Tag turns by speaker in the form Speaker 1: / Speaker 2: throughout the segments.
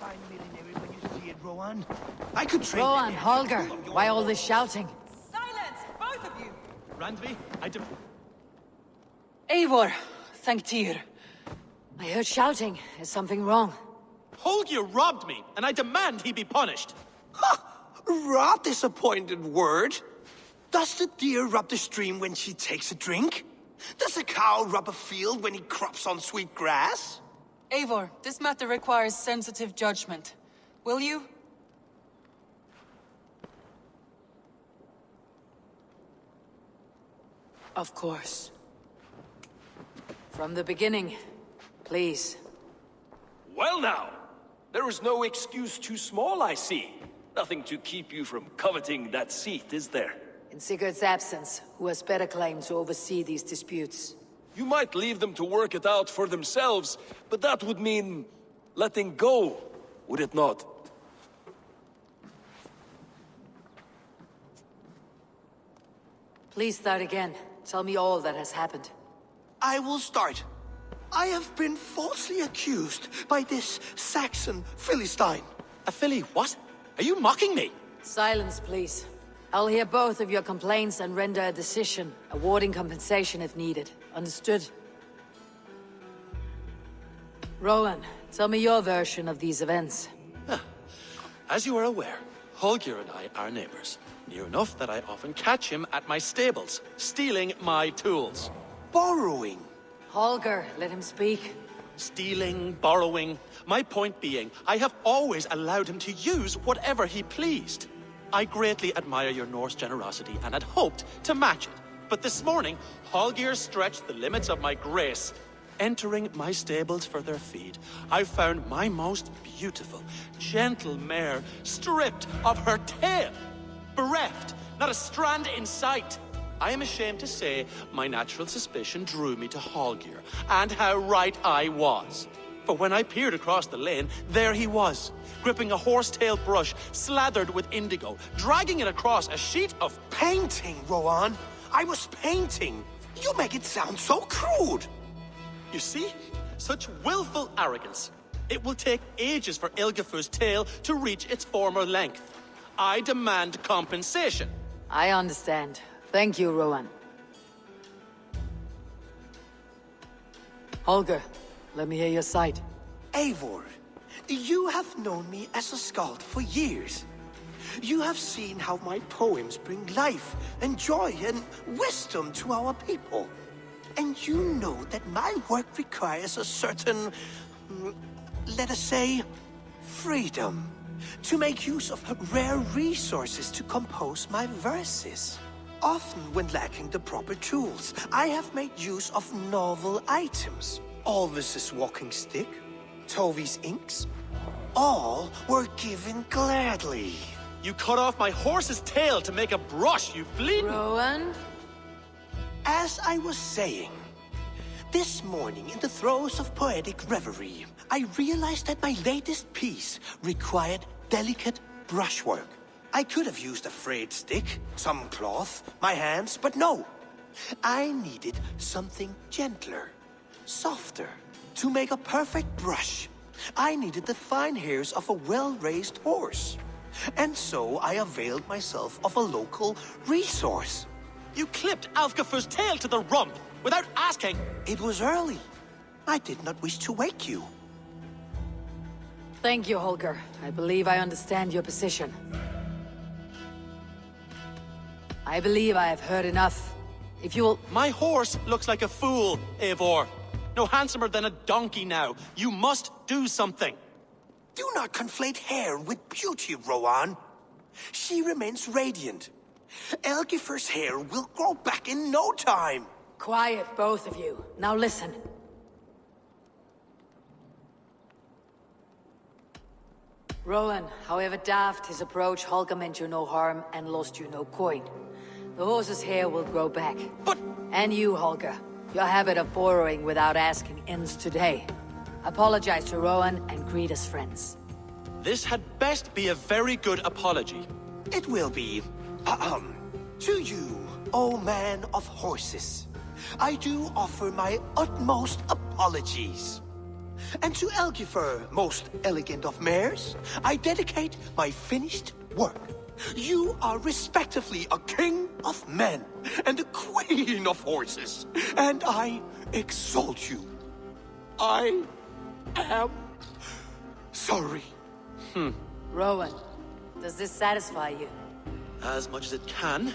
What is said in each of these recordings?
Speaker 1: find millinery when you see it, Rowan. I could trade...
Speaker 2: Rowan, Holger, why all this shouting?
Speaker 3: Silence, both of you!
Speaker 4: Randvi,
Speaker 3: Eivor, thank Tyr.
Speaker 2: I heard shouting. Is something wrong?
Speaker 4: Holger robbed me, and I demand he be punished.
Speaker 1: Ha! Rob is a pointed word. Does the deer rub the stream when she takes a drink? Does a cow rub a field when he crops on sweet grass?
Speaker 3: Eivor, this matter requires sensitive judgment. Will you?
Speaker 2: Of course. From the beginning, please.
Speaker 5: Well now, there is no excuse too small, I see. Nothing to keep you from coveting that seat, is there?
Speaker 2: In Sigurd's absence, who has better claim to oversee these disputes?
Speaker 5: You might leave them to work it out for themselves, but that would mean letting go, would it not?
Speaker 2: Please start again. Tell me all that has happened.
Speaker 1: I will start. I have been falsely accused by this Saxon Philistine.
Speaker 4: A filly what? Are you mocking me?
Speaker 2: Silence, please. I'll hear both of your complaints and render a decision, awarding compensation if needed. Understood? Rowan, tell me your version of these events.
Speaker 4: As you are aware, Holger and I are neighbors. Near enough that I often catch him at my stables, stealing my tools.
Speaker 1: Borrowing.
Speaker 2: Holger, let him speak.
Speaker 4: Stealing, borrowing. My point being, I have always allowed him to use whatever he pleased. I greatly admire your Norse generosity and had hoped to match it. But this morning, Holger stretched the limits of my grace. Entering my stables for their feed, I found my most beautiful, gentle mare stripped of her tail. Bereft, not a strand in sight. I am ashamed to say my natural suspicion drew me to Holger, and how right I was. For when I peered across the lane, there he was, gripping a horsetail brush slathered with indigo, dragging it across a sheet of...
Speaker 1: Painting, Rowan. I was painting. You make it sound so crude.
Speaker 4: You see? Such willful arrogance. It will take ages for Ilgafur's tail to reach its former length. I demand compensation.
Speaker 2: I understand. Thank you, Rowan. Holger, let me hear your side.
Speaker 1: Eivor, you have known me as a skald for years. You have seen how my poems bring life and joy and wisdom to our people. And you know that my work requires a certain, let us say, freedom. To make use of rare resources to compose my verses. Often when lacking the proper tools, I have made use of novel items. Alvis's walking stick, Tovi's inks, all were given gladly.
Speaker 4: You cut off my horse's tail to make a brush, you bleeding...
Speaker 2: Rowan?
Speaker 1: As I was saying, this morning in the throes of poetic reverie, I realized that my latest piece required delicate brushwork. I could have used a frayed stick, some cloth, my hands, but no. I needed something gentler, softer. To make a perfect brush, I needed the fine hairs of a well-raised horse. And so I availed myself of a local resource.
Speaker 4: You clipped Alfgafur's tail to the rump without asking.
Speaker 1: It was early. I did not wish to wake you.
Speaker 2: Thank you, Holger. I believe I understand your position. I believe I have heard enough. If you will...
Speaker 4: My horse looks like a fool, Eivor. No handsomer than a donkey now. You must do something.
Speaker 1: Do not conflate hair with beauty, Rowan. She remains radiant. Elgifur's hair will grow back in no time.
Speaker 2: Quiet, both of you. Now listen. Rowan, however daft his approach, Holger meant you no harm and lost you no coin. The horse's hair will grow back.
Speaker 4: But...
Speaker 2: And you, Holger. Your habit of borrowing without asking ends today. Apologize to Rowan and greet as friends.
Speaker 4: This had best be a very good apology.
Speaker 1: It will be. To you, O man of horses, I do offer my utmost apologies. And to Elgifer, most elegant of mares, I dedicate my finished work. You are respectively a king of men and a queen of horses, and I exalt you. I am sorry.
Speaker 2: Rowan, does this satisfy you?
Speaker 4: As much as it can.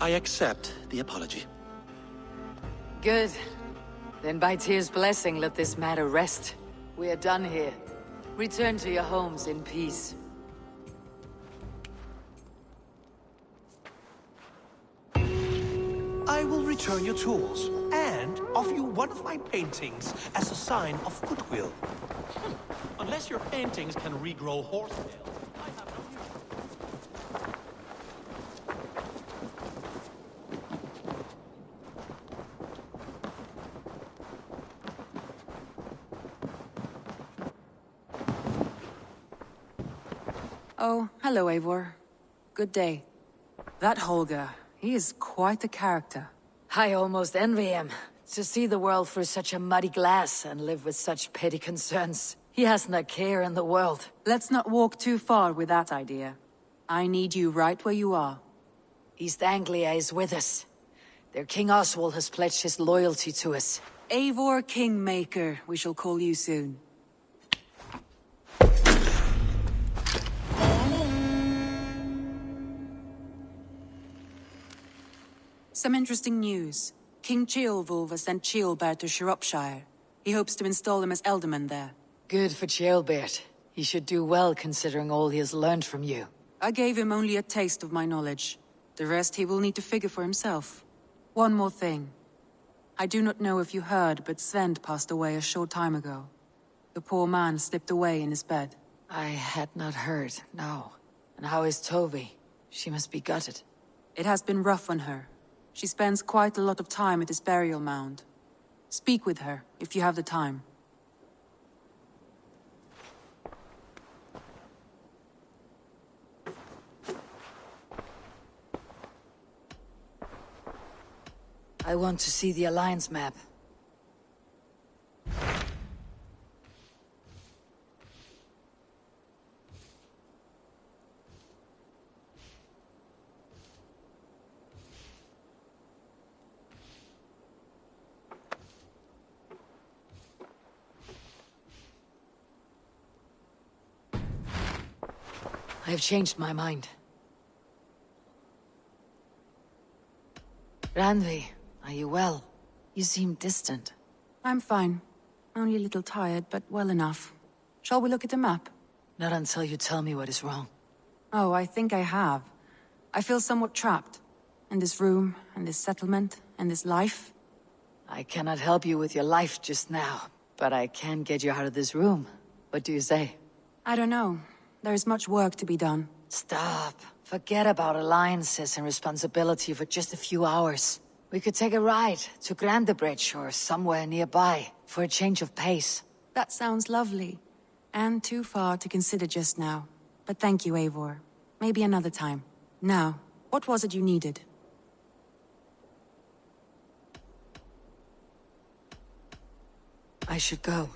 Speaker 4: I accept the apology.
Speaker 2: Good. Then by Tyr's blessing, let this matter rest. We are done here. Return to your homes in peace.
Speaker 1: I will return your tools and offer you one of my paintings as a sign of goodwill.
Speaker 4: Unless your paintings can regrow horsetails, I have no use.
Speaker 6: Oh, hello, Eivor. Good day. That Holger, he is quite a character.
Speaker 2: I almost envy him. To see the world through such a muddy glass and live with such petty concerns. He hasn't a care in the world.
Speaker 6: Let's not walk too far with that idea. I need you right where you are.
Speaker 2: East Anglia is with us. Their King Oswald has pledged his loyalty to us.
Speaker 6: Eivor Kingmaker, we shall call you soon. Some interesting news. King Ceolwulf has sent Ceolbert to Shropshire. He hopes to install him as Elderman there.
Speaker 2: Good for Ceolbert. He should do well considering all he has learned from you.
Speaker 6: I gave him only a taste of my knowledge. The rest he will need to figure for himself. One more thing. I do not know if you heard, but Svend passed away a short time ago. The poor man slipped away in his bed.
Speaker 2: I had not heard, no. And how is Tovi? She must be gutted.
Speaker 6: It has been rough on her. She spends quite a lot of time at his burial mound. Speak with her, if you have the time.
Speaker 2: I want to see the Alliance map. I have changed my mind. Randvi, are you well? You seem distant.
Speaker 6: I'm fine. Only a little tired, but well enough. Shall we look at the map?
Speaker 2: Not until you tell me what is wrong.
Speaker 6: Oh, I think I have. I feel somewhat trapped. In this room, in this settlement, in this life.
Speaker 2: I cannot help you with your life just now, but I can get you out of this room. What do you say?
Speaker 6: I don't know. There is much work to be done.
Speaker 2: Stop. Forget about alliances and responsibility for just a few hours. We could take a ride to Grandebridge or somewhere nearby for a change of pace.
Speaker 6: That sounds lovely. And too far to consider just now. But thank you, Eivor. Maybe another time. Now, what was it you needed?
Speaker 2: I should go.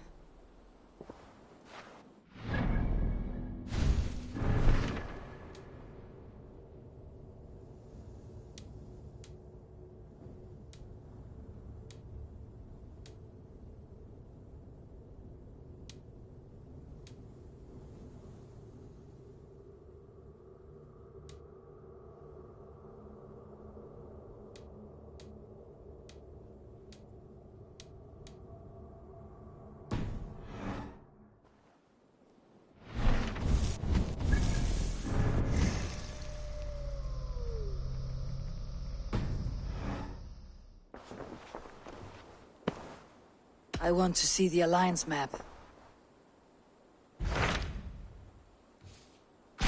Speaker 2: I want to see the Alliance map.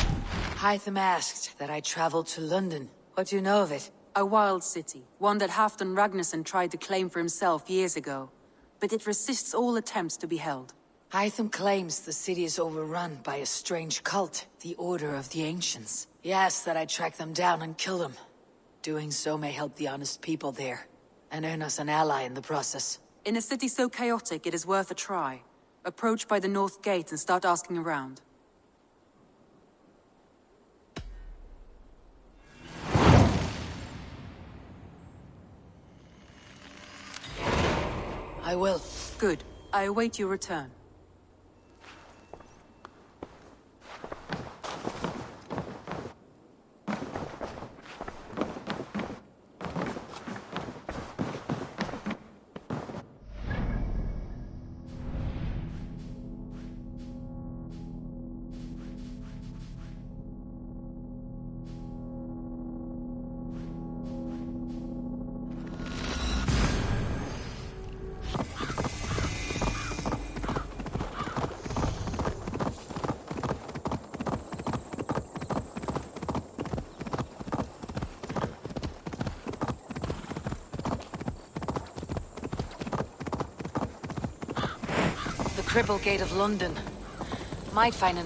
Speaker 2: Hytham asked that I traveled to London. What do you know of it?
Speaker 6: A wild city, one that Halfdan Ragnarsson tried to claim for himself years ago. But it resists all attempts to be held.
Speaker 2: Hytham claims the city is overrun by a strange cult, the Order of the Ancients. He asks that I track them down and kill them. Doing so may help the honest people there, and earn us an ally in the process.
Speaker 6: In a city so chaotic, it is worth a try. Approach by the north gate and start asking around.
Speaker 2: I will.
Speaker 6: Good. I await your return.
Speaker 2: The Cripple Gate of London. Might find an...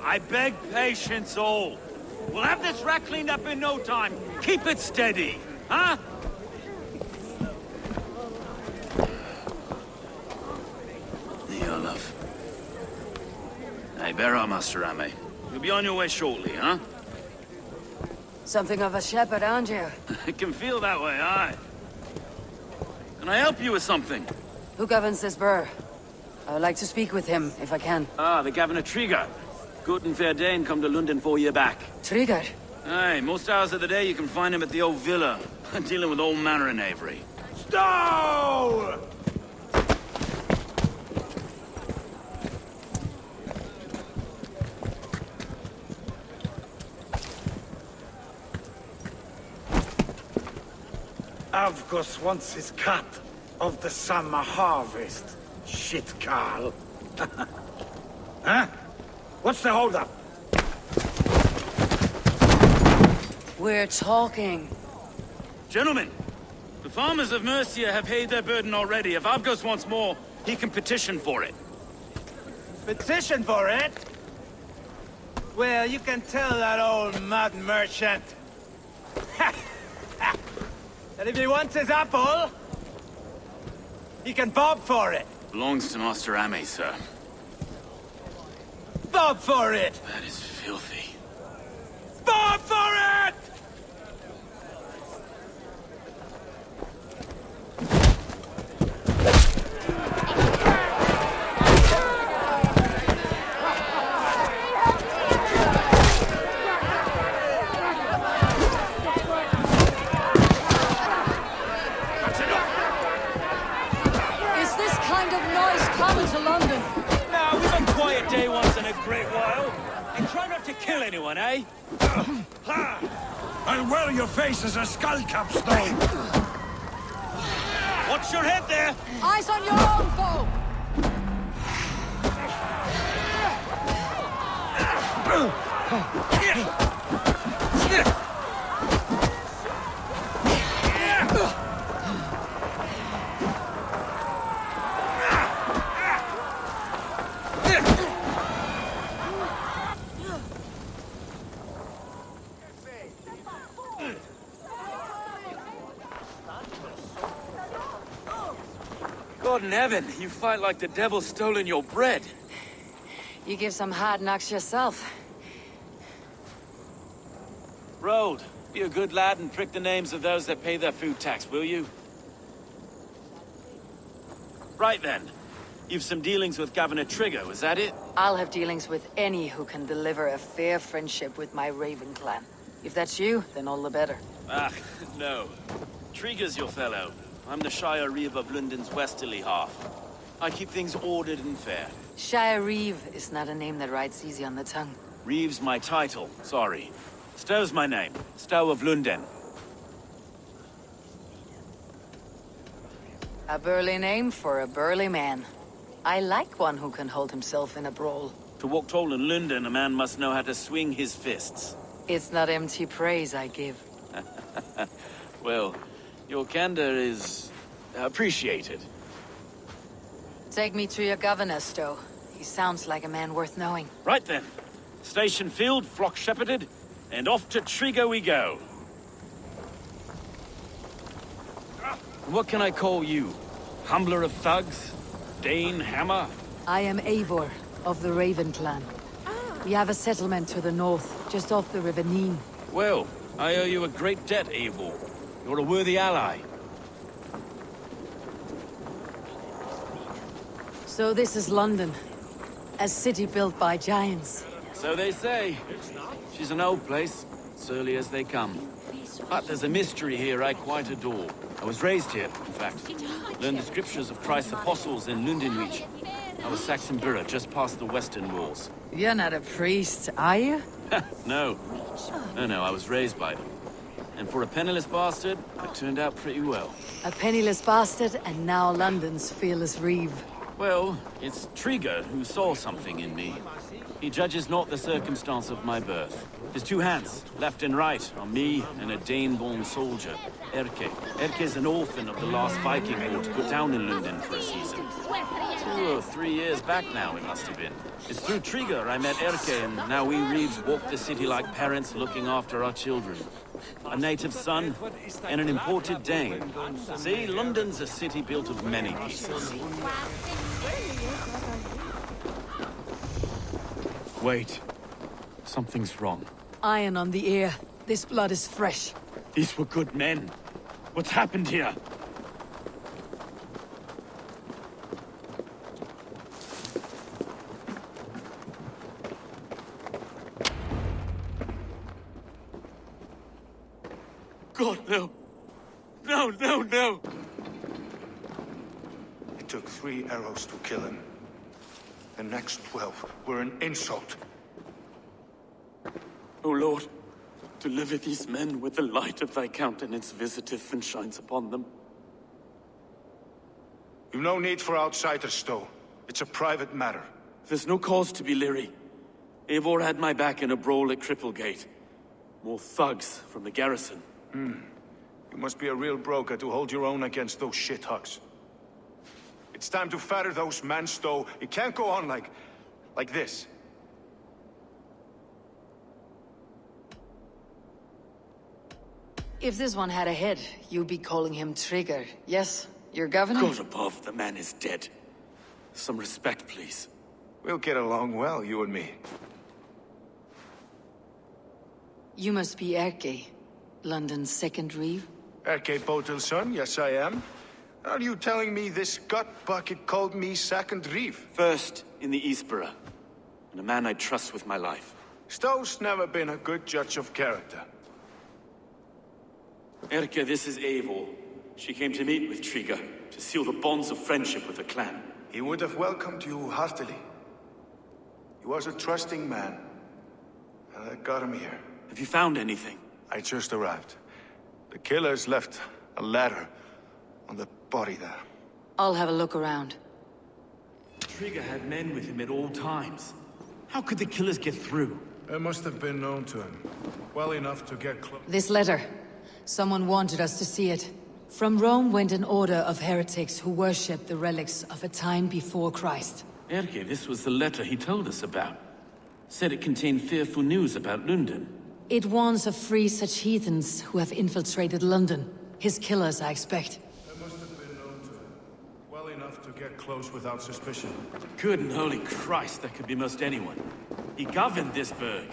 Speaker 7: I beg patience, all. We'll have this rat cleaned up in no time. Keep it steady, huh?
Speaker 8: Here, love. Hey, bear up, Master Ame. You'll be on your way shortly, huh?
Speaker 2: Something of a shepherd, aren't you?
Speaker 8: It can feel that way, aye. Can I help you with something?
Speaker 2: Who governs this burr? I would like to speak with him, if I can.
Speaker 8: Ah, the Governor Trigger. Good and fair Dane come to London 4 year back.
Speaker 2: Trigger?
Speaker 8: Aye, most hours of the day you can find him at the old villa, dealing with all manner in Avery.
Speaker 7: Stow!
Speaker 9: Avgos wants his cut of the summer harvest. Shit, Carl. Huh? What's the holdup?
Speaker 2: We're talking.
Speaker 8: Gentlemen, the farmers of Mercia have paid their burden already. If Avgos wants more, he can petition for it.
Speaker 9: Petition for it? Well, you can tell that old mud merchant. And if he wants his apple, he can bob for it.
Speaker 8: Belongs to Master Ame, sir.
Speaker 9: Bob for it!
Speaker 8: That is filthy.
Speaker 9: Bob for it!
Speaker 2: Is this kind of noise common to London?
Speaker 7: Now, we've a quiet day once in a great while. And try not to kill anyone, eh?
Speaker 9: I'll wear your face as a skull capstone.
Speaker 7: Watch your head there!
Speaker 2: Eyes on your own foe!
Speaker 8: God in heaven, you fight like the devil's stolen your bread.
Speaker 2: You give some hard knocks yourself.
Speaker 8: Road, be a good lad and prick the names of those that pay their food tax, will you? Right then. You've some dealings with Governor Trigger, was that it?
Speaker 2: I'll have dealings with any who can deliver a fair friendship with my Raven clan. If that's you, then all the better.
Speaker 8: Ah, no. Trigger's your fellow. I'm the Shire Reeve of London's westerly half. I keep things ordered and fair.
Speaker 2: Shire Reeve is not a name that rides easy on the tongue.
Speaker 8: Reeve's my title, sorry. Stow's my name. Stow of London.
Speaker 2: A burly name for a burly man. I like one who can hold himself in a brawl.
Speaker 8: To walk tall in London, a man must know how to swing his fists.
Speaker 2: It's not empty praise I give.
Speaker 8: Well, your candor is appreciated.
Speaker 2: Take me to your governor, Stow. He sounds like a man worth knowing.
Speaker 8: Right then. Station filled, flock shepherded, and off to Trigo we go. What can I call you? Humbler of thugs? Dane Hammer?
Speaker 2: I am Eivor, of the Raven clan. We have a settlement to the north, just off the River Neen.
Speaker 8: Well, I owe you a great debt, Eivor. You're a worthy ally.
Speaker 2: So this is London. A city built by giants.
Speaker 8: So they say. She's an old place, surly as they come. But there's a mystery here I quite adore. I was raised here, in fact. Learned the scriptures of Christ's apostles in Lundenreach. I was Saxon Borough, just past the western walls.
Speaker 2: You're not a priest, are you?
Speaker 8: No. No, I was raised by them. And for a penniless bastard, I turned out pretty well.
Speaker 2: A penniless bastard, and now London's fearless reeve.
Speaker 8: Well, it's Trigger who saw something in me. He judges not the circumstance of my birth. His two hands, left and right, on me and a Dane-born soldier, Erke. Erke's an orphan of the last Viking war to put down in London for a season. 2 or 3 years back now, it must have been. It's through Trigger I met Erke, and now we Reeves walk the city like parents looking after our children. A native son, and an imported Dane. See, London's a city built of many pieces. Wait. Something's wrong.
Speaker 2: Iron on the ear. This blood is fresh.
Speaker 8: These were good men. What's happened here? God, no. No.
Speaker 9: It took 3 arrows to kill him. The next 12 were an insult.
Speaker 8: O Lord, deliver these men with the light of thy countenance visiteth and shines upon them.
Speaker 9: You've no need for outsiders, Stowe. It's a private matter.
Speaker 8: There's no cause to be leery. Eivor had my back in a brawl at Cripplegate. More thugs from the garrison.
Speaker 9: You must be a real broker to hold your own against those shithugs. It's time to fetter those men, Stowe. It can't go on like this.
Speaker 2: If this one had a head, you'd be calling him Trigger. Yes, your governor?
Speaker 8: God above, the man is dead. Some respect, please.
Speaker 9: We'll get along well, you and me.
Speaker 2: You must be Erke, London's second reeve.
Speaker 9: Erke Botel's son, yes I am. Are you telling me this gut bucket called me second reeve?
Speaker 8: First in the Eastborough, and a man I trust with my life.
Speaker 9: Stowe's never been a good judge of character.
Speaker 8: Erke, this is Eivor. She came to meet with Trigger, to seal the bonds of friendship with the clan.
Speaker 9: He would have welcomed you heartily. He was a trusting man, and I got him here.
Speaker 8: Have you found anything?
Speaker 9: I just arrived. The killers left a letter on the body there.
Speaker 2: I'll have a look around.
Speaker 8: Trigger had men with him at all times. How could the killers get through?
Speaker 9: They must have been known to him. Well enough to get close.
Speaker 2: This letter. Someone wanted us to see it. From Rome went an order of heretics who worshipped the relics of a time before Christ.
Speaker 8: Erke, this was the letter he told us about. Said it contained fearful news about London.
Speaker 2: It warns of free such heathens who have infiltrated London. His killers, I expect.
Speaker 9: They must have been known to him. Well enough to get close without suspicion.
Speaker 8: Good and holy Christ, that could be most anyone. He governed this burg.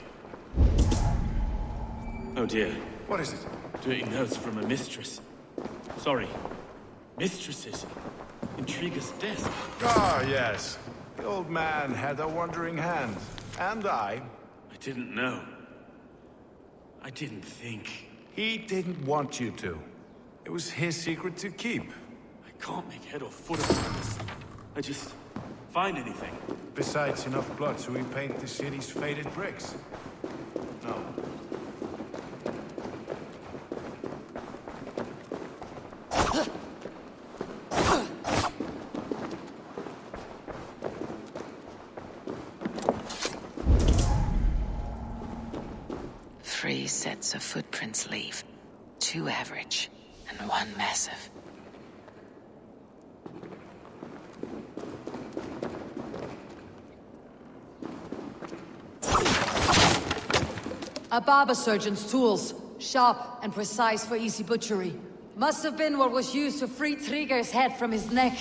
Speaker 8: Oh dear.
Speaker 9: What is it?
Speaker 8: Dirty notes from a mistress. Sorry. Mistresses. Intriguer's desk.
Speaker 9: Ah, yes. The old man had a wandering hand. And I
Speaker 8: didn't know. I didn't think.
Speaker 9: He didn't want you to. It was his secret to keep.
Speaker 8: I can't make head or foot of this. I just... find anything.
Speaker 9: Besides enough blood to repaint the city's faded bricks. No.
Speaker 2: Three sets of footprints leave. 2 average, and 1 massive. A barber surgeon's tools. Sharp and precise for easy butchery. Must have been what was used to free Trigger's head from his neck.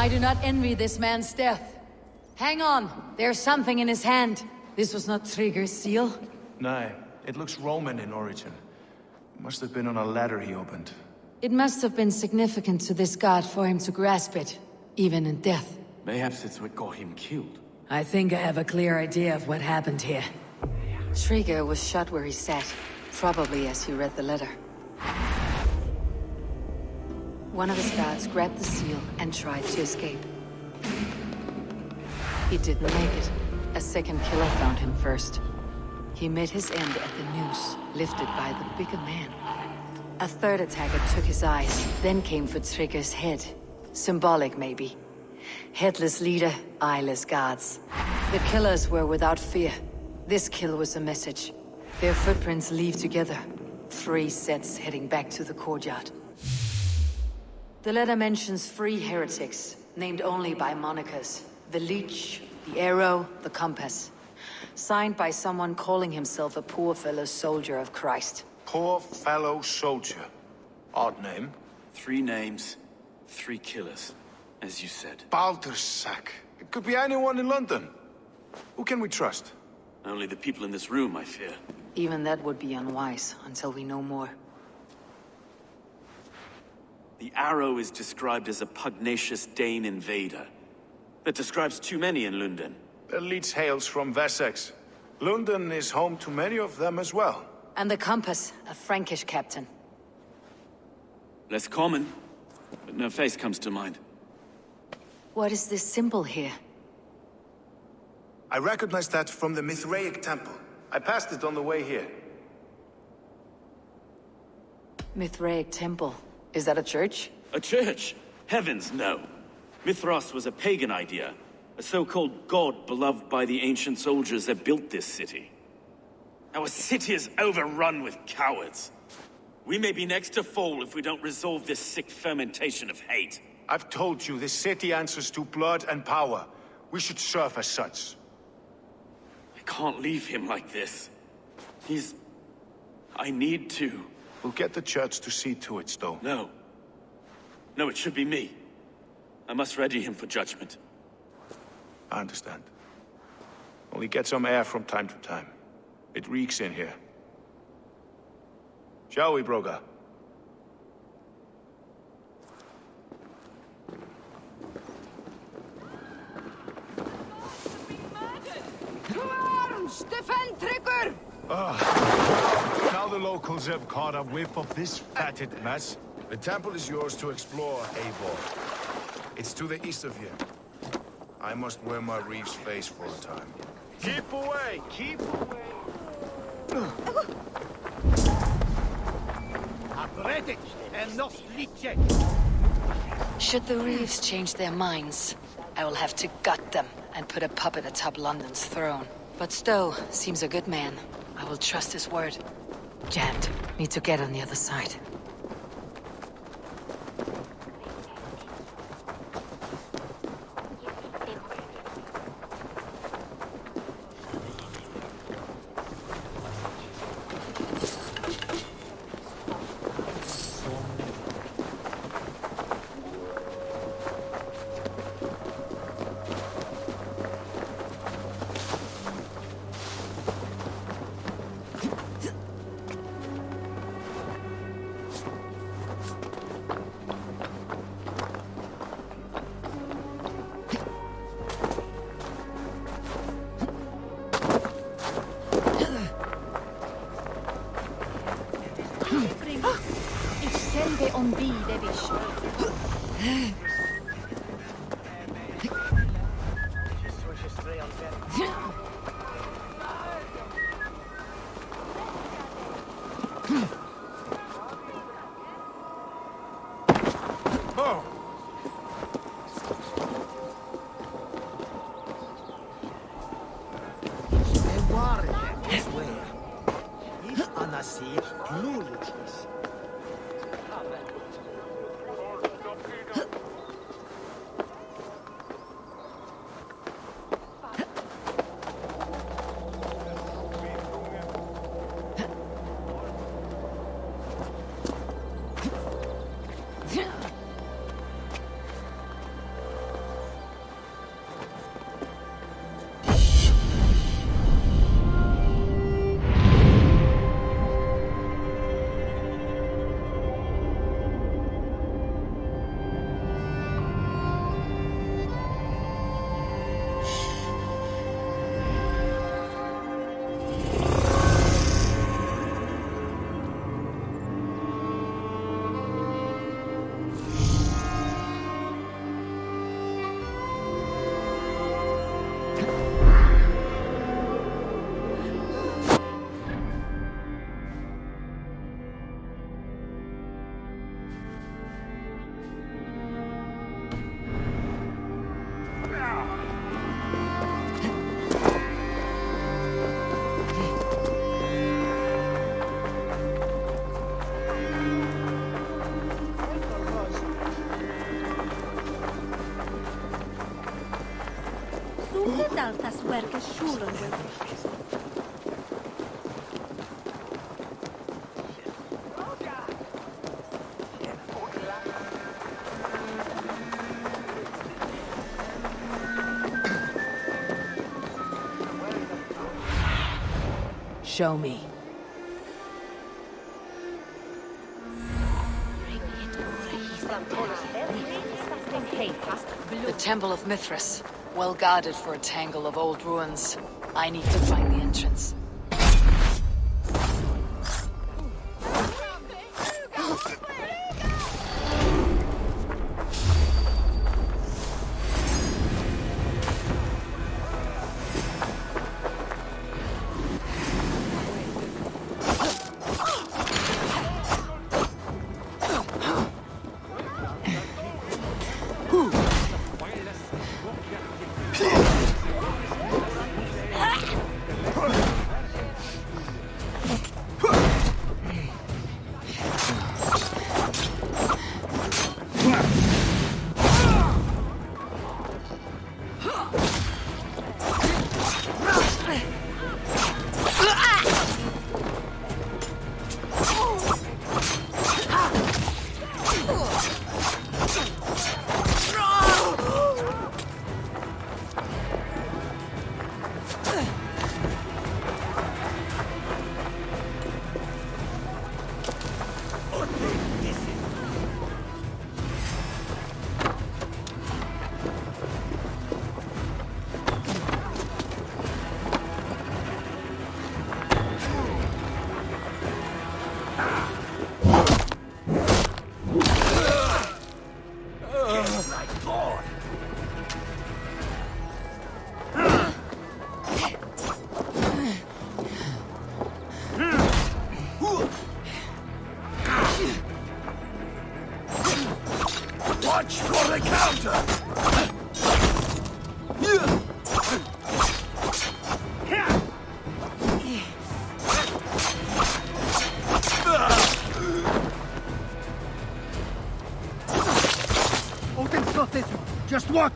Speaker 2: I do not envy this man's death. Hang on, there's something in his hand. This was not Trigger's seal.
Speaker 10: No, it looks Roman in origin. Must have been on a ladder he opened.
Speaker 2: It must have been significant to this god for him to grasp it, even in death.
Speaker 8: Perhaps it's what got him killed.
Speaker 2: I think I have a clear idea of what happened here. Trigger was shot where he sat, probably as he read the letter. One of his guards grabbed the seal and tried to escape. He didn't make it. A second killer found him first. He met his end at the noose, lifted by the bigger man. A third attacker took his eyes, then came for Trigger's head. Symbolic, maybe. Headless leader, eyeless guards. The killers were without fear. This kill was a message. Their footprints leave together. 3 sets heading back to the courtyard. The letter mentions 3 heretics, named only by monikers. The Leech, the Arrow, the Compass. Signed by someone calling himself a poor fellow soldier of Christ.
Speaker 10: Poor fellow soldier. Odd name.
Speaker 8: 3 names, 3 killers, as you said.
Speaker 10: Baldersack. It could be anyone in London. Who can we trust?
Speaker 8: Only the people in this room, I fear.
Speaker 2: Even that would be unwise, until we know more.
Speaker 8: The Arrow is described as a pugnacious Dane invader. That describes too many in London.
Speaker 10: The Leech hails from Wessex. London is home to many of them as well.
Speaker 2: And the Compass, a Frankish captain.
Speaker 8: Less common, but no face comes to mind.
Speaker 2: What is this symbol here?
Speaker 10: I recognize that from the Mithraic temple. I passed it on the way here.
Speaker 2: Mithraic temple. Is that a church?
Speaker 8: A church? Heavens, no. Mithras was a pagan idea. A so-called god beloved by the ancient soldiers that built this city. Our city is overrun with cowards. We may be next to fall if we don't resolve this sick fermentation of hate.
Speaker 10: I've told you, this city answers to blood and power. We should serve as such.
Speaker 8: I can't leave him like this. I need to.
Speaker 10: We'll get the church to see to it, Stowe.
Speaker 8: No. No, it should be me. I must ready him for judgment.
Speaker 10: I understand. Only get some air from time to time. It reeks in here. Shall we, Broga?
Speaker 11: Defend Trigger!
Speaker 12: Now the locals have caught a whiff of this fatted mess.
Speaker 13: The temple is yours to explore, Eivor. It's to the east of here. I must wear my reef's face for a time.
Speaker 12: Keep away! Keep away!
Speaker 2: Should the Reeves change their minds, I will have to gut them and put a puppet atop London's throne. But Stowe seems a good man. I will trust his word. Jammed. Need to get on the other side. Show me. The Temple of Mithras. Well guarded for a tangle of old ruins. I need to find the entrance.
Speaker 9: Watch for the counter!
Speaker 11: Odin's got this. Just watch!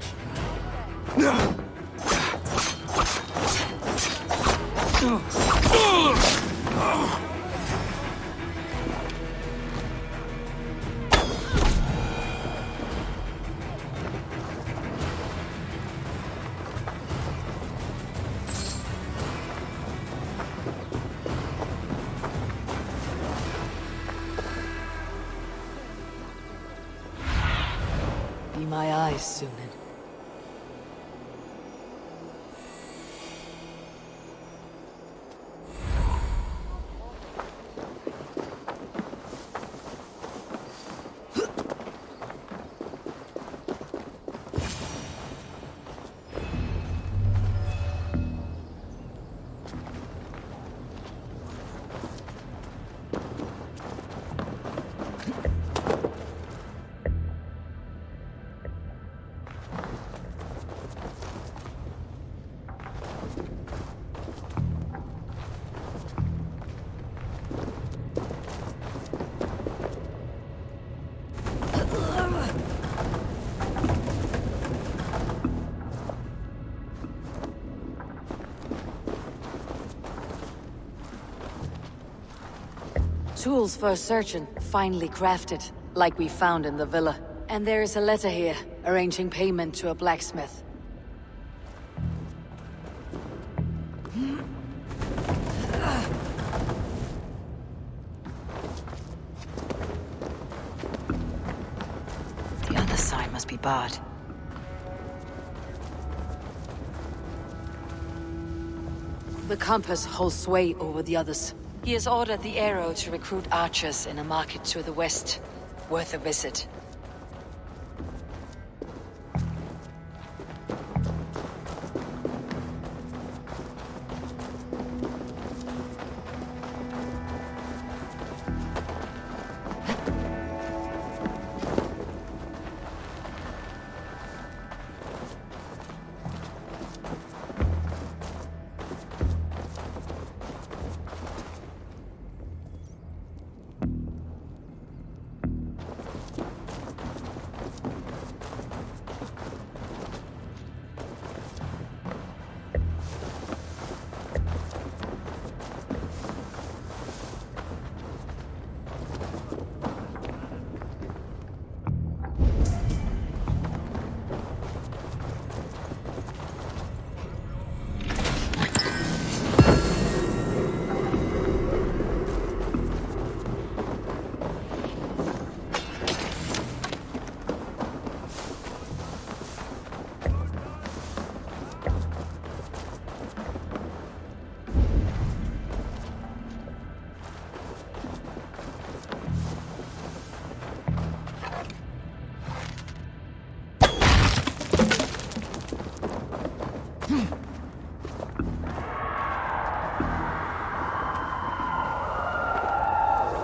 Speaker 2: Be my eyes, Sunan. Tools for searching, finely crafted, like we found in the villa. And there is a letter here, arranging payment to a blacksmith. The other side must be barred. The compass holds sway over the others. He has ordered the arrow to recruit archers in a market to the west. Worth a visit.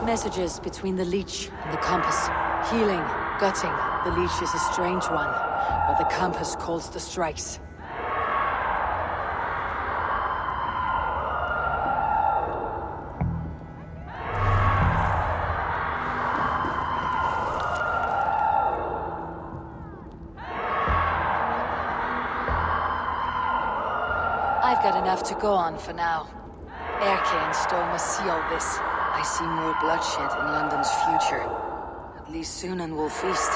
Speaker 2: Messages between the leech and the compass. Healing, gutting. The leech is a strange one, but the compass calls the strikes. I've got enough to go on for now. Erke and Stowe must see all this. I see more bloodshed in London's future. At least soon will feast.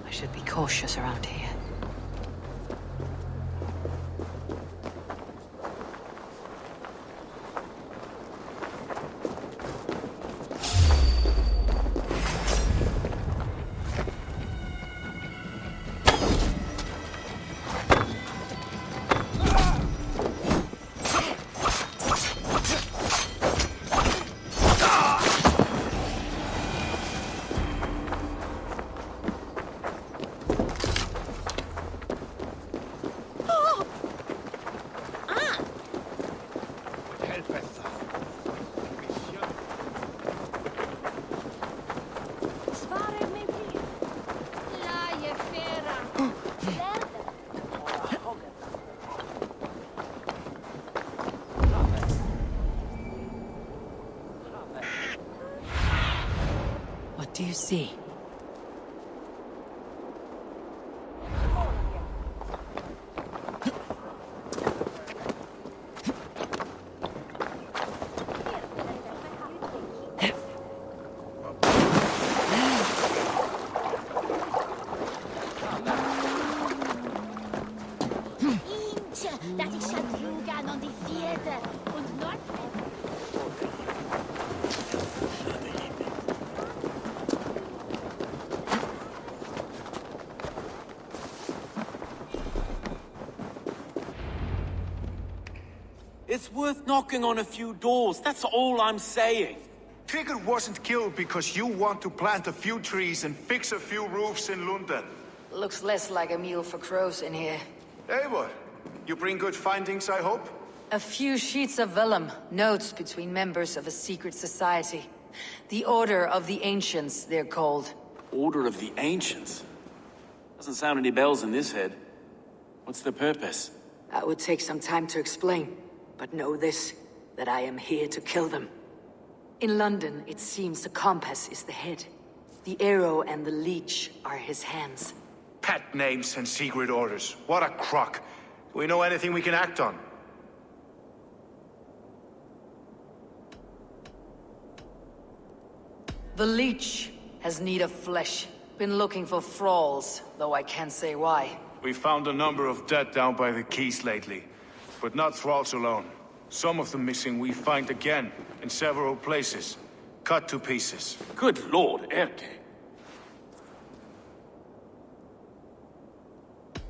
Speaker 2: I should be cautious around here. What do you see?
Speaker 8: It's worth knocking on a few doors, that's all I'm saying.
Speaker 10: Trigger wasn't killed because you want to plant a few trees and fix a few roofs in London.
Speaker 2: Looks less like a meal for crows in here.
Speaker 10: Eivor, you bring good findings, I hope?
Speaker 2: A few sheets of vellum, notes between members of a secret society. The Order of the Ancients, they're called.
Speaker 8: Order of the Ancients? Doesn't sound any bells in this head. What's the purpose?
Speaker 2: That would take some time to explain, but know this, that I am here to kill them. In London, it seems the compass is the head. The arrow and the leech are his hands.
Speaker 10: Pet names and secret orders. What a crock. Do we know anything we can act on?
Speaker 2: The leech has need of flesh. Been looking for thralls, though I can't say why.
Speaker 10: We found a number of dead down by the quays lately. But not thralls alone. Some of the missing we find again, in several places. Cut to pieces.
Speaker 8: Good lord, Erke.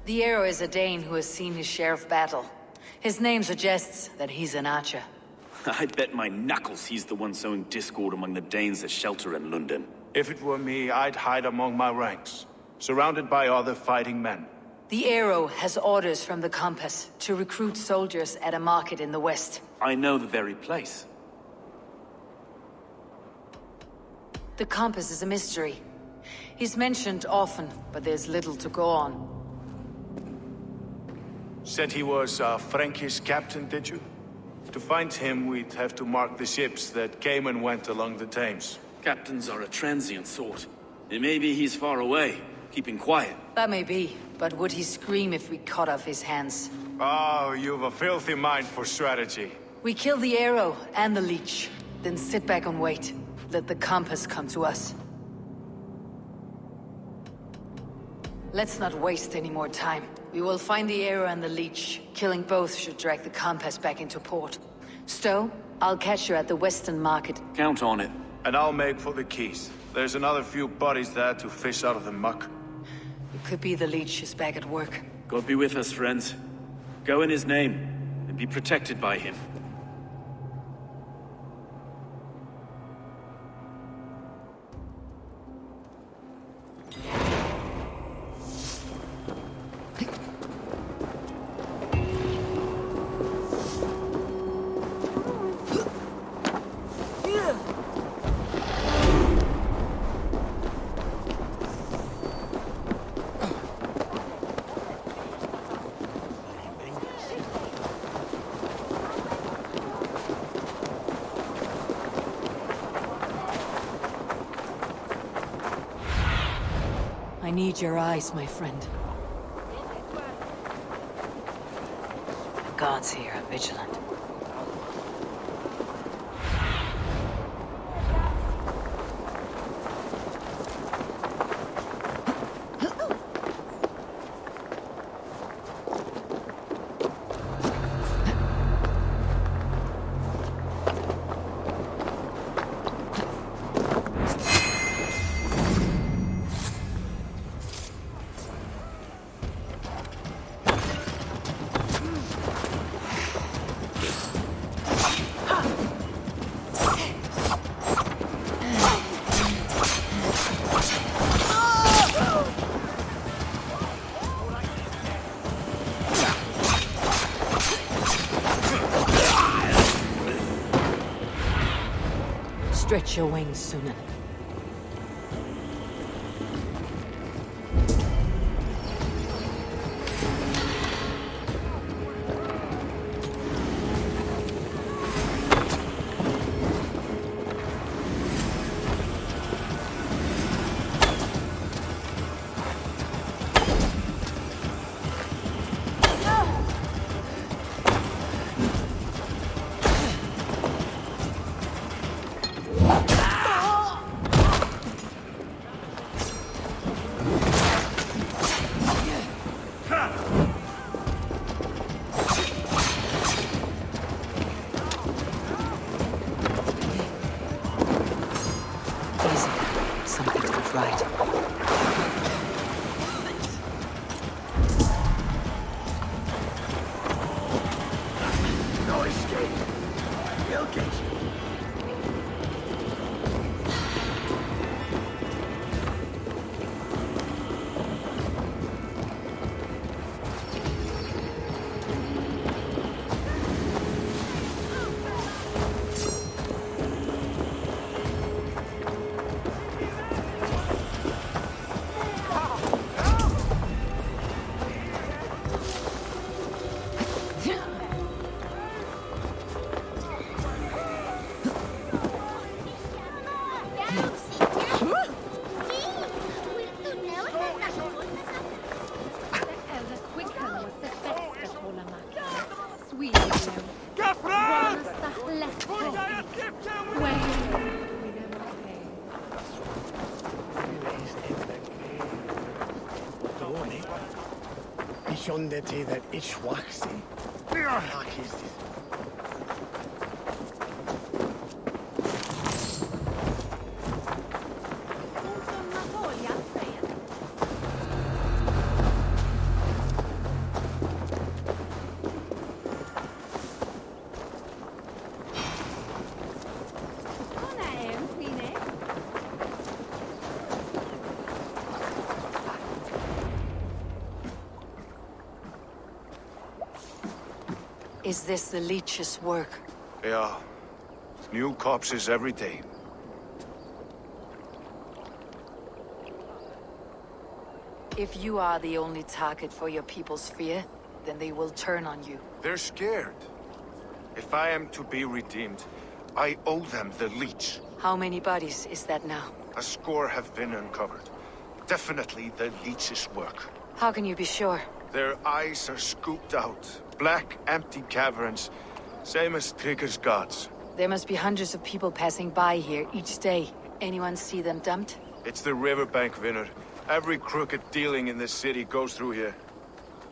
Speaker 2: The arrow is a Dane who has seen his share of battle. His name suggests that he's an archer.
Speaker 8: I bet my knuckles he's the one sowing discord among the Danes that shelter in London.
Speaker 10: If it were me, I'd hide among my ranks, surrounded by other fighting men.
Speaker 2: The arrow has orders from the compass to recruit soldiers at a market in the west.
Speaker 8: I know the very place.
Speaker 2: The compass is a mystery. He's mentioned often, but there's little to go on.
Speaker 10: Said he was a Frankish captain, did you? To find him, we'd have to mark the ships that came and went along the Thames.
Speaker 8: Captains are a transient sort. It may be he's far away, keeping quiet.
Speaker 2: That may be, but would he scream if we cut off his hands?
Speaker 10: Oh, you've a filthy mind for strategy.
Speaker 2: We kill the arrow and the leech, then sit back and wait. Let the compass come to us. Let's not waste any more time. We will find the arrow and the leech. Killing both should drag the compass back into port. Stowe, I'll catch you at the Western Market.
Speaker 8: Count on it.
Speaker 10: And I'll make for the quays. There's another few bodies there to fish out of the muck.
Speaker 2: It could be the leech is back at work.
Speaker 8: God be with us, friends. Go in his name, and be protected by him.
Speaker 2: I need your eyes, my friend. The gods here are vigilant. Stretch your wings, Sunan.
Speaker 11: Shonde te that itchwaxi.
Speaker 2: Is this the leech's work?
Speaker 10: Yeah. New corpses every day.
Speaker 2: If you are the only target for your people's fear, then they will turn on you.
Speaker 10: They're scared. If I am to be redeemed, I owe them the leech.
Speaker 2: How many bodies is that now?
Speaker 10: A score have been uncovered. Definitely the leech's work.
Speaker 2: How can you be sure?
Speaker 10: Their eyes are scooped out. Black, empty caverns. Same as Trigger's gods.
Speaker 2: There must be hundreds of people passing by here each day. Anyone see them dumped?
Speaker 10: It's the riverbank, Vinner. Every crooked dealing in this city goes through here.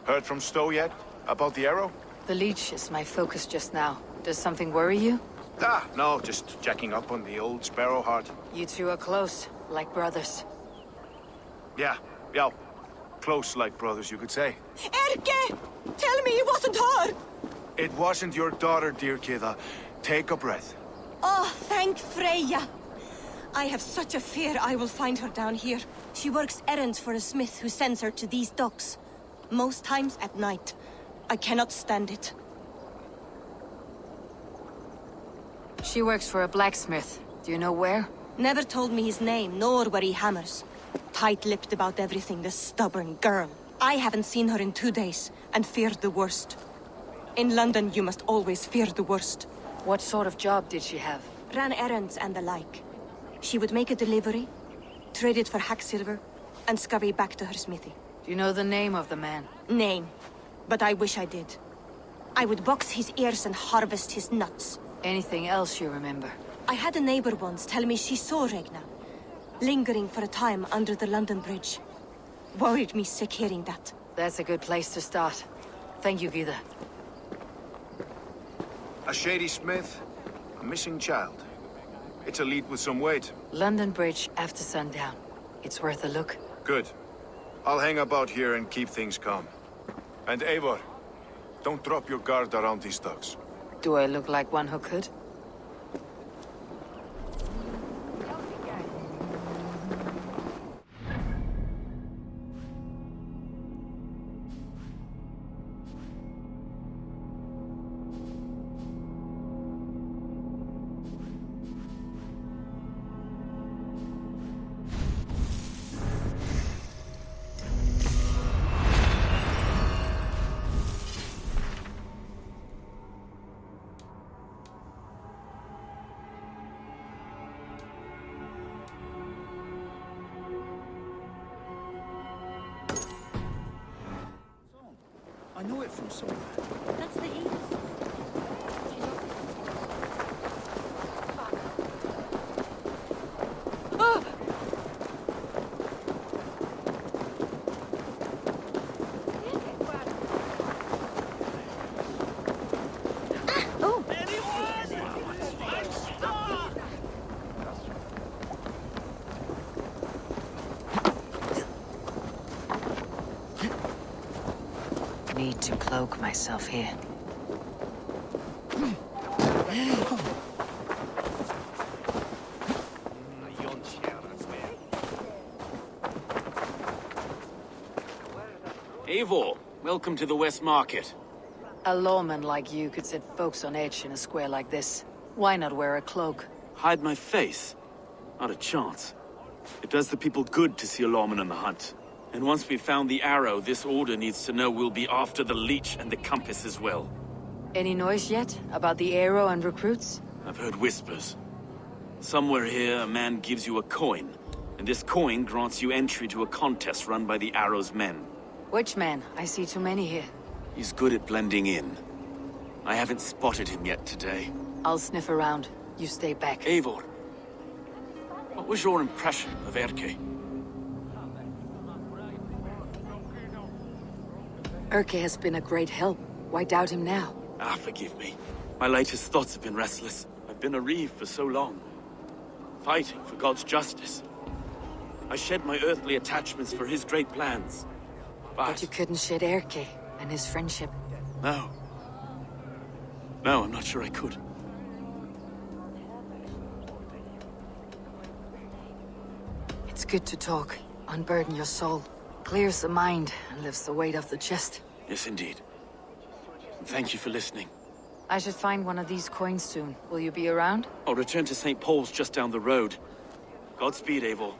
Speaker 10: Heard from Stowe yet? About the arrow?
Speaker 2: The leech is my focus just now. Does something worry you?
Speaker 10: Ah, no, just checking up on the old Sparrowheart.
Speaker 2: You two are close, like brothers.
Speaker 10: Yeah. Close like brothers, you could say.
Speaker 14: Erke! Tell me it wasn't her!
Speaker 10: It wasn't your daughter, dear Kida. Take a breath.
Speaker 14: Oh, thank Freya. I have such a fear I will find her down here. She works errands for a smith who sends her to these docks. Most times at night. I cannot stand it.
Speaker 2: She works for a blacksmith. Do you know where?
Speaker 14: Never told me his name, nor where he hammers. Tight-lipped about everything, the stubborn girl. I haven't seen her in 2 days, and feared the worst. In London, you must always fear the worst.
Speaker 2: What sort of job did she have?
Speaker 14: Ran errands and the like. She would make a delivery, trade it for hack silver, and scurry back to her smithy.
Speaker 2: Do you know the name of the man?
Speaker 14: Name. But I wish I did. I would box his ears and harvest his nuts.
Speaker 2: Anything else you remember?
Speaker 14: I had a neighbor once tell me she saw Regna, lingering for a time under the London Bridge. Worried me sick hearing that.
Speaker 2: That's a good place to start. Thank you, Gida.
Speaker 10: A shady smith, a missing child. It's a lead with some weight.
Speaker 2: London Bridge after sundown. It's worth a look.
Speaker 10: Good. I'll hang about here and keep things calm. And Eivor, don't drop your guard around these docks.
Speaker 2: Do I look like one who could?
Speaker 11: I know it from somewhere.
Speaker 14: That's the east.
Speaker 2: Need to cloak myself here.
Speaker 8: Eivor, welcome to the West Market.
Speaker 2: A lawman like you could set folks on edge in a square like this. Why not wear a cloak?
Speaker 8: Hide my face? Not a chance. It does the people good to see a lawman on the hunt. And once we've found the arrow, this order needs to know we'll be after the leech and the compass as well.
Speaker 2: Any noise yet about the arrow and recruits?
Speaker 8: I've heard whispers. Somewhere here, a man gives you a coin, and this coin grants you entry to a contest run by the arrow's men.
Speaker 2: Which man? I see too many here.
Speaker 8: He's good at blending in. I haven't spotted him yet today.
Speaker 2: I'll sniff around. You stay back.
Speaker 8: Eivor, what was your impression of Erke?
Speaker 2: Erke has been a great help. Why doubt him now?
Speaker 8: Ah, forgive me. My latest thoughts have been restless. I've been a reeve for so long, fighting for God's justice. I shed my earthly attachments for his great plans.
Speaker 2: But you couldn't shed Erke and his friendship.
Speaker 8: No. No, I'm not sure I could.
Speaker 2: It's good to talk. Unburden your soul. Clears the mind and lifts the weight off the chest.
Speaker 8: Yes, indeed. And thank you for listening.
Speaker 2: I should find one of these coins soon. Will you be around?
Speaker 8: I'll return to St. Paul's just down the road. Godspeed, Eivor.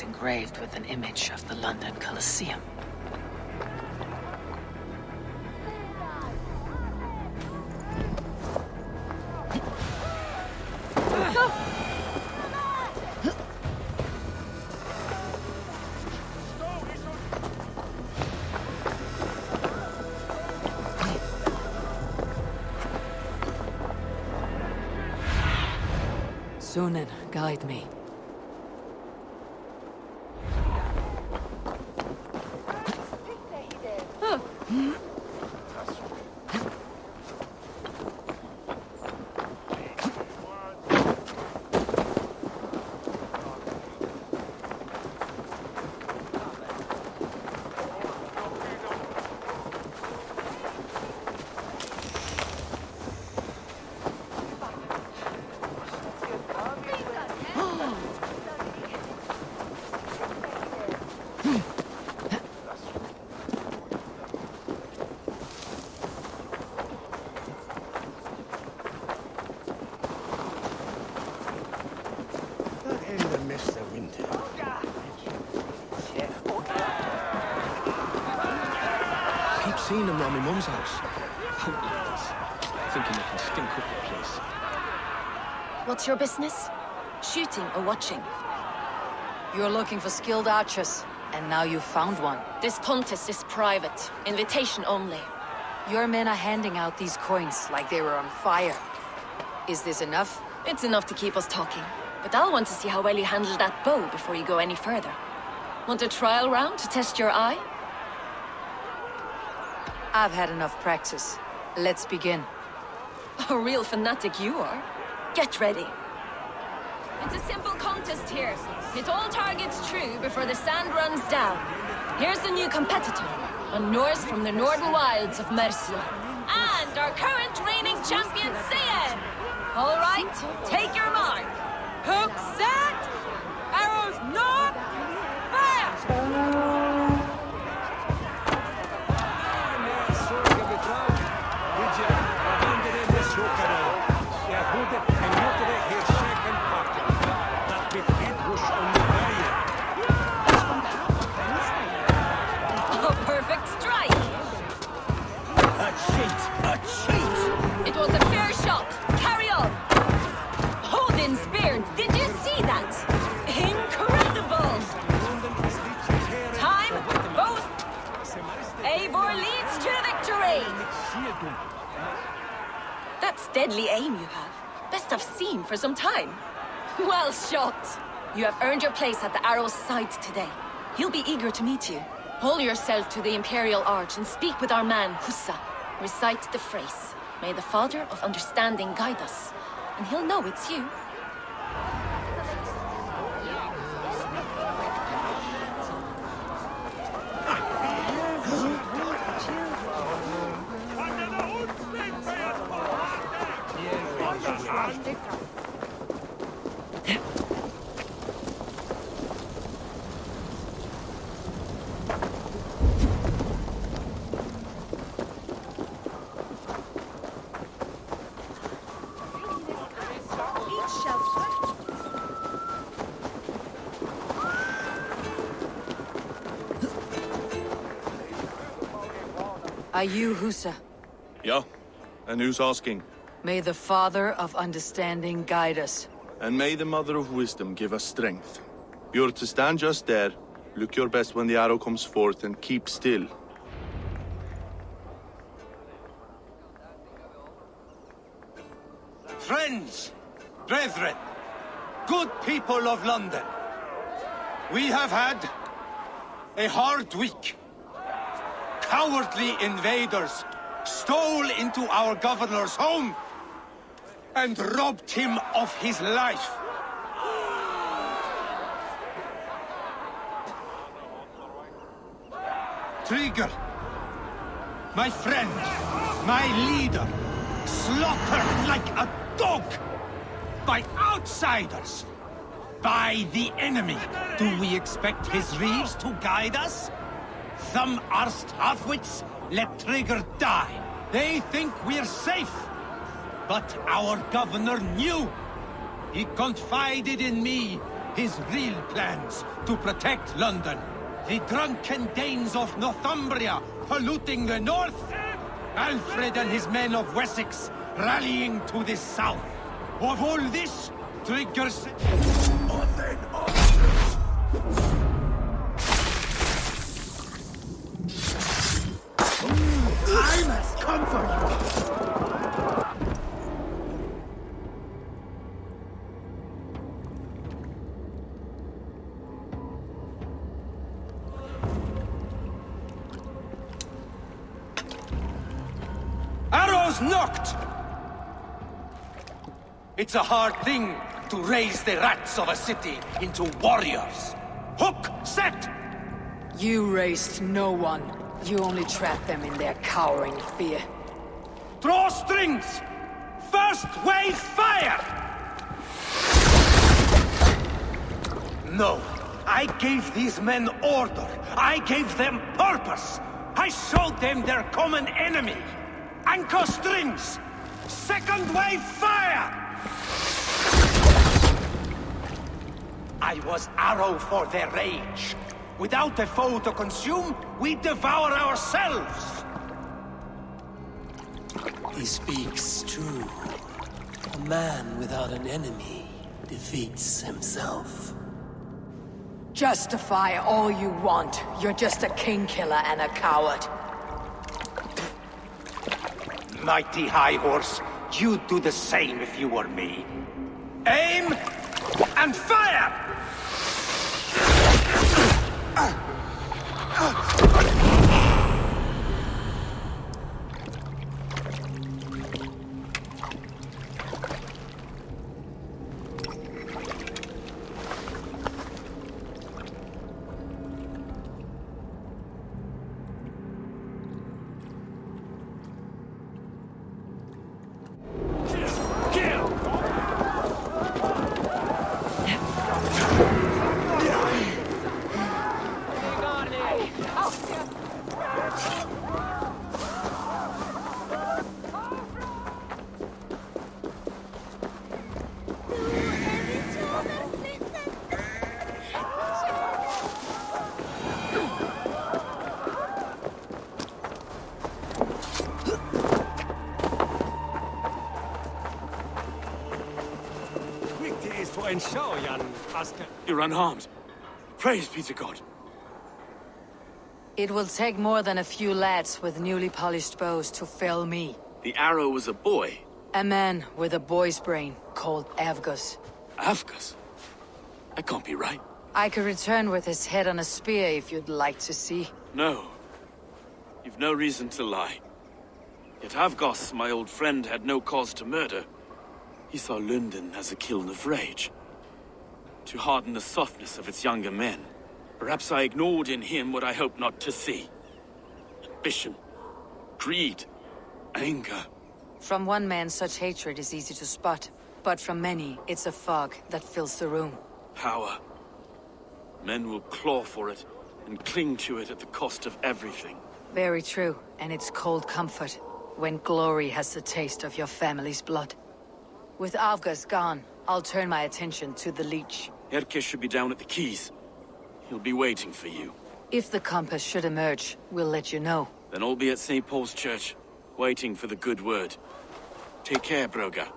Speaker 2: Engraved with an image of the London Colosseum. Sunan, guide me.
Speaker 11: Seen them round my mum's house. Thinking they can stink up the place.
Speaker 14: What's your business? Shooting or watching?
Speaker 2: You're looking for skilled archers, and now you've found one.
Speaker 14: This contest is private. Invitation only.
Speaker 2: Your men are handing out these coins like they were on fire. Is this enough?
Speaker 14: It's enough to keep us talking. But I'll want to see how well you handle that bow before you go any further. Want a trial round to test your eye?
Speaker 2: I've had enough practice. Let's begin.
Speaker 14: A real fanatic you are. Get ready. It's a simple contest here. Hit all targets true before the sand runs down. Here's the new competitor, a Norse from the northern wilds of Mercia. And our current reigning champion, Sion! All right, take your mark. Hook set! Arrows not! Fire! It was a fair shot. Carry on. Odin speared. Did you see that? Incredible. Time, both. Eivor leads to victory. That's deadly aim you have. Best I've seen for some time. Well shot.
Speaker 15: You have earned your place at the Arrow's side today. He'll be eager to meet you. Pull yourself to the Imperial Arch and speak with our man, Hussa. Recite the phrase. May the Father of Understanding guide us. And he'll know it's you.
Speaker 2: Are you Hussa?
Speaker 16: Yeah. And who's asking?
Speaker 2: May the Father of Understanding guide us.
Speaker 16: And may the Mother of Wisdom give us strength. You're to stand just there, look your best when the arrow comes forth, and keep still.
Speaker 17: Friends, brethren, good people of London, we have had a hard week. Cowardly invaders stole into our governor's home and robbed him of his life. Trigger, my friend, my leader, slaughtered like a dog by outsiders, by the enemy. Do we expect his reeves to guide us? Some arsed halfwits let Trigger die. They think we're safe. But our governor knew. He confided in me his real plans to protect London. The drunken Danes of Northumbria polluting the north. Alfred and his men of Wessex rallying to the south. Of all this, Trigger said...
Speaker 9: I must comfort you.
Speaker 17: Arrows knocked! It's a hard thing to raise the rats of a city into warriors. Hook, set!
Speaker 2: You raised no one. You only trapped them in their cowering fear.
Speaker 17: Draw strings! First wave fire! No, I gave these men order. I gave them purpose. I showed them their common enemy. Anchor strings! Second wave fire! I was arrow for their rage. Without a foe to consume, we devour ourselves!
Speaker 1: He speaks true. A man without an enemy defeats himself.
Speaker 2: Justify all you want. You're just a king killer and a coward.
Speaker 17: Mighty High Horse, you'd do the same if you were me. Aim and fire!
Speaker 8: You're unharmed. Praise be to God.
Speaker 2: It will take more than a few lads with newly polished bows to fell me.
Speaker 8: The arrow was a boy.
Speaker 2: A man with a boy's brain called Avgus.
Speaker 8: Avgus? That can't be right.
Speaker 2: I could return with his head on a spear if you'd like to see.
Speaker 8: No. You've no reason to lie. Yet Avgos, my old friend, had no cause to murder. He saw London as a kiln of rage. To harden the softness of its younger men. Perhaps I ignored in him what I hoped not to see. Ambition. Greed. Anger.
Speaker 2: From one man, such hatred is easy to spot. But from many, it's a fog that fills the room.
Speaker 8: Power. Men will claw for it, and cling to it at the cost of everything.
Speaker 2: Very true, and it's cold comfort, when glory has the taste of your family's blood. With Avgas gone, I'll turn my attention to the Leech.
Speaker 8: Erke should be down at the quays. He'll be waiting for you.
Speaker 2: If the compass should emerge, we'll let you know.
Speaker 8: Then I'll be at St. Paul's Church, waiting for the good word. Take care, Broga.